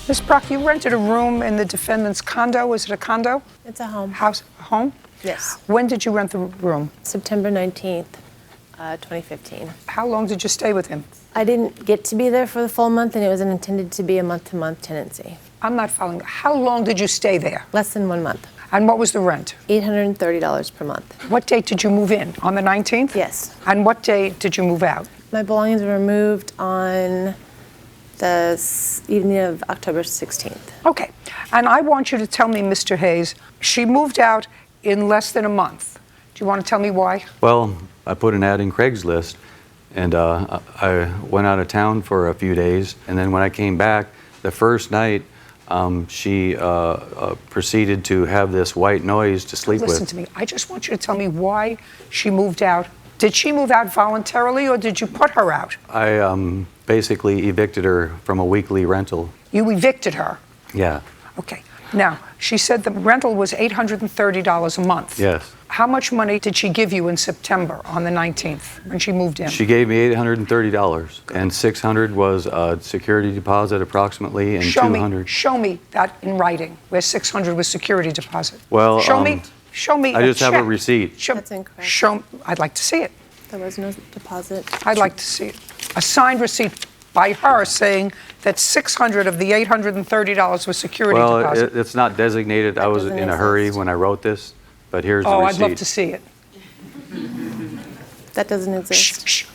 Ms. Brock, you rented a room in the defendant's condo. Is it a condo? It's a home. House? Home? Yes. When did you rent the room? September 19th, 2015. How long did you stay with him? I didn't get to be there for the full month, and it was intended to be a month-to-month tenancy. I'm not following. How long did you stay there? Less than 1 month. And what was the rent? $830 per month. What date did you move in? On the 19th? Yes. And what day did you move out? My belongings were moved on the evening of October 16th. Okay. And I want you to tell me, Mr. Hayes, she moved out in less than a month. Do you want to tell me why? Well, I put an ad in Craigslist, and I went out of town for a few days, and then when I came back, the first night, she proceeded to have this white noise to sleep with. Listen to me. I just want you to tell me why she moved out. Did she move out voluntarily, or did you put her out? I basically evicted her from a weekly rental. You evicted her? Yeah. Okay. Now, she said the rental was $830 a month. Yes. How much money did she give you in September on the 19th when she moved in? She gave me $830, and $600 was a security deposit approximately, and $200. Show me that in writing, where $600 was security deposit. Well, show me I just have a check. receipt. That's incorrect. I'd like to see it. There was no deposit. I'd like to see it. A signed receipt by her saying that $600 of the $830 was security deposit. Well, it's not designated. I was doesn't in a hurry exist. when I wrote this, but here's the Oh, receipt. I'd love to see it. That doesn't exist. Shh.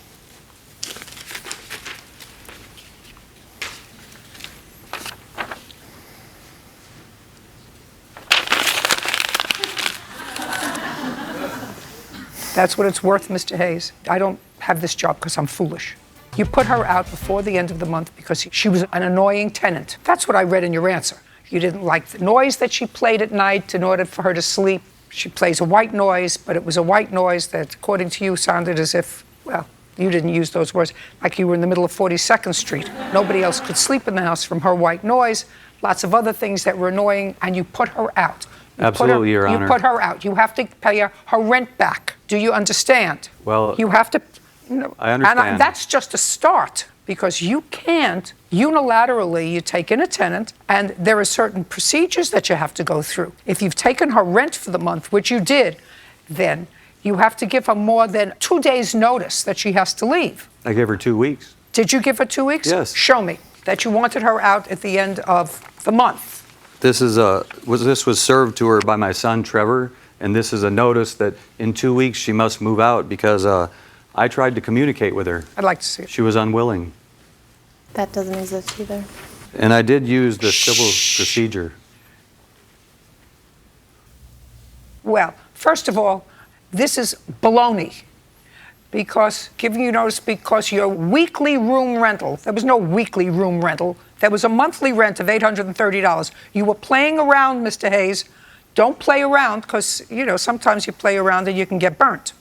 That's what it's worth, Mr. Hayes. I don't have this job because I'm foolish. You put her out before the end of the month because she was an annoying tenant. That's what I read in your answer. You didn't like the noise that she played at night in order for her to sleep. She plays a white noise, but it was a white noise that, according to you, sounded as if, well, you didn't use those words, like you were in the middle of 42nd Street. Nobody else could sleep in the house from her white noise, lots of other things that were annoying, and you put her out. Absolutely, Your Honor. You put her out. You have to pay her rent back. Do you understand? Well, you have to. I understand. And that's just a start, because you can't unilaterally, you take in a tenant, and there are certain procedures that you have to go through. If you've taken her rent for the month, which you did, then you have to give her more than 2 days' notice that she has to leave. I gave her 2 weeks. Did you give her 2 weeks? Yes. Show me that you wanted her out at the end of the month. This was served to her by my son Trevor, and this is a notice that in 2 weeks she must move out because I tried to communicate with her. I'd like to see it. She was unwilling. That doesn't exist either. And I did use the civil procedure. Well, first of all, this is baloney. Because giving you notice because your weekly room rental, there was no weekly room rental, there was a monthly rent of $830. You were playing around, Mr. Hayes. Don't play around because, sometimes you play around and you can get burnt.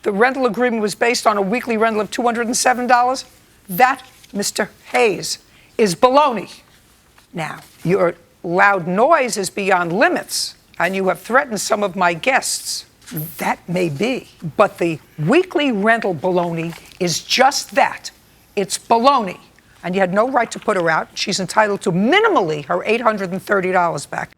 The rental agreement was based on a weekly rental of $207. That, Mr. Hayes, is baloney. Now, your loud noise is beyond limits, and you have threatened some of my guests. That may be. But the weekly rental baloney is just that. It's baloney. And you had no right to put her out. She's entitled to minimally her $830 back.